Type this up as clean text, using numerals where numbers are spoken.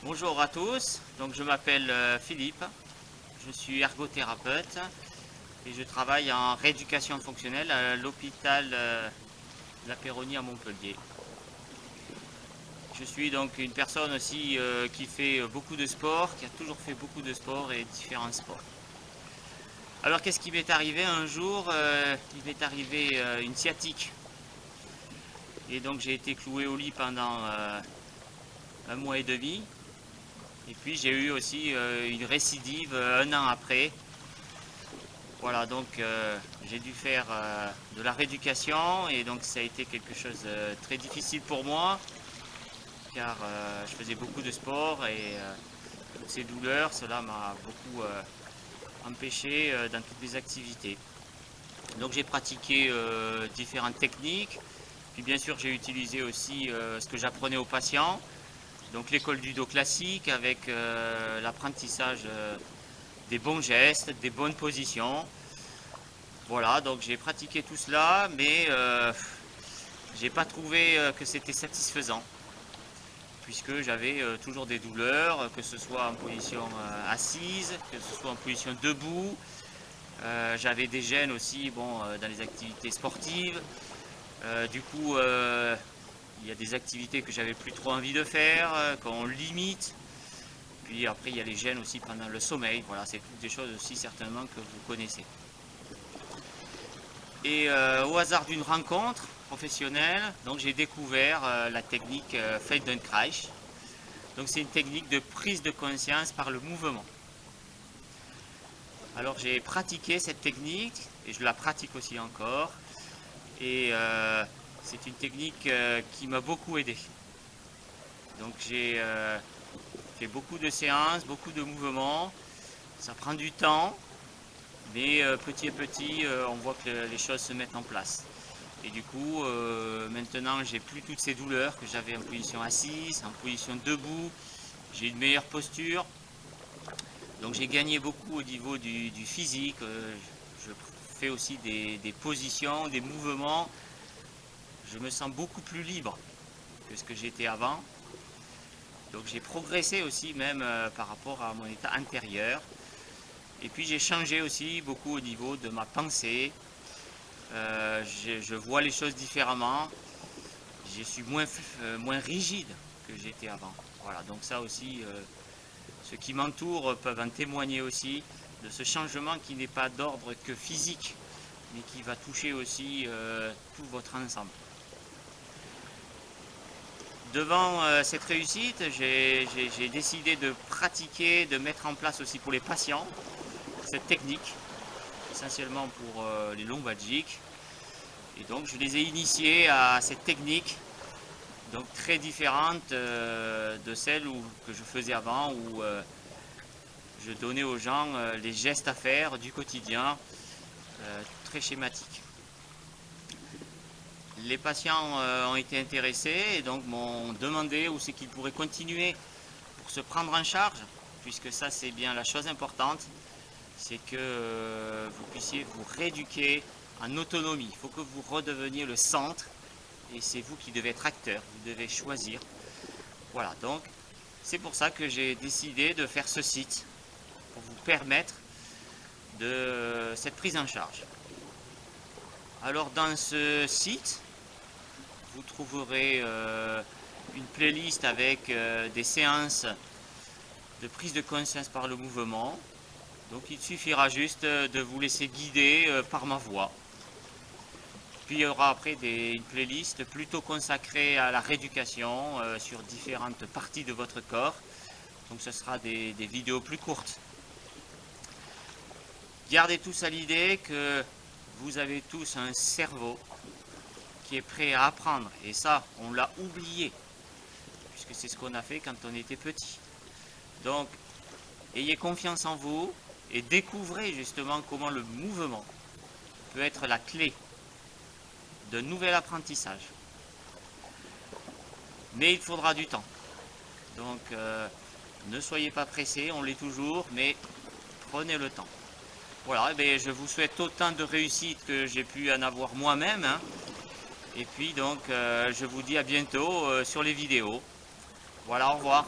Bonjour à tous, donc je m'appelle Philippe, je suis ergothérapeute et je travaille en rééducation fonctionnelle à l'hôpital La Péronie à Montpellier. Je suis donc une personne aussi qui fait beaucoup de sport, qui a toujours fait beaucoup de sport et différents sports. Alors qu'est-ce qui m'est arrivé un jour? Il m'est arrivé une sciatique et donc j'ai été cloué au lit pendant un mois et demi. Et puis j'ai eu aussi une récidive un an après. Voilà, donc j'ai dû faire de la rééducation et donc ça a été quelque chose de très difficile pour moi car je faisais beaucoup de sport et toutes ces douleurs, cela m'a beaucoup empêché dans toutes mes activités. Donc j'ai pratiqué différentes techniques, puis bien sûr j'ai utilisé aussi ce que j'apprenais aux patients. Donc l'école du dos classique avec l'apprentissage des bons gestes, des bonnes positions. Voilà, donc j'ai pratiqué tout cela, mais j'ai pas trouvé que c'était satisfaisant, puisque j'avais toujours des douleurs, que ce soit en position assise, que ce soit en position debout. J'avais des gênes aussi, bon, dans les activités sportives. Du coup, il y a des activités que j'avais plus trop envie de faire, qu'on limite. Puis après, il y a les gènes aussi pendant le sommeil. Voilà, c'est toutes des choses aussi certainement que vous connaissez. Et au hasard d'une rencontre professionnelle, donc j'ai découvert la technique Feldenkrais. Donc c'est une technique de prise de conscience par le mouvement. Alors j'ai pratiqué cette technique et je la pratique aussi encore. Et c'est une technique qui m'a beaucoup aidé. Donc j'ai fait beaucoup de séances, beaucoup de mouvements. Ça prend du temps, mais petit à petit, on voit que les choses se mettent en place. Et du coup, maintenant, j'ai plus toutes ces douleurs que j'avais en position assise, en position debout. J'ai une meilleure posture. Donc j'ai gagné beaucoup au niveau du physique. Je fais aussi des positions, des mouvements. Je me sens beaucoup plus libre que ce que j'étais avant. Donc j'ai progressé aussi même par rapport à mon état antérieur. Et puis j'ai changé aussi beaucoup au niveau de ma pensée. Je vois les choses différemment. Je suis moins rigide que j'étais avant. Voilà, donc ça aussi, ceux qui m'entourent peuvent en témoigner aussi de ce changement qui n'est pas d'ordre que physique, mais qui va toucher aussi tout votre ensemble. Devant cette réussite, j'ai décidé de pratiquer, de mettre en place aussi pour les patients cette technique, essentiellement pour les lombalgiques. Et donc je les ai initiés à cette technique, donc très différente de celle que je faisais avant, où je donnais aux gens les gestes à faire du quotidien, très schématiques. Les patients ont été intéressés et donc m'ont demandé où c'est qu'ils pourraient continuer pour se prendre en charge, puisque ça c'est bien la chose importante, c'est que vous puissiez vous rééduquer en autonomie. Il faut que vous redeveniez le centre et c'est vous qui devez être acteur, vous devez choisir. Voilà, donc c'est pour ça que j'ai décidé de faire ce site, pour vous permettre de cette prise en charge. Alors dans ce site, vous trouverez une playlist avec des séances de prise de conscience par le mouvement. Donc il suffira juste de vous laisser guider par ma voix. Puis il y aura après une playlist plutôt consacrée à la rééducation sur différentes parties de votre corps. Donc ce sera des vidéos plus courtes. Gardez tous à l'idée que vous avez tous un cerveau qui est prêt à apprendre. Et ça, on l'a oublié, puisque c'est ce qu'on a fait quand on était petit. Donc, ayez confiance en vous et découvrez justement comment le mouvement peut être la clé d'un nouvel apprentissage. Mais il faudra du temps. Donc, ne soyez pas pressés, on l'est toujours, mais prenez le temps. Voilà, et je vous souhaite autant de réussite que j'ai pu en avoir moi-même. Et puis donc, je vous dis à bientôt sur les vidéos. Voilà, au revoir.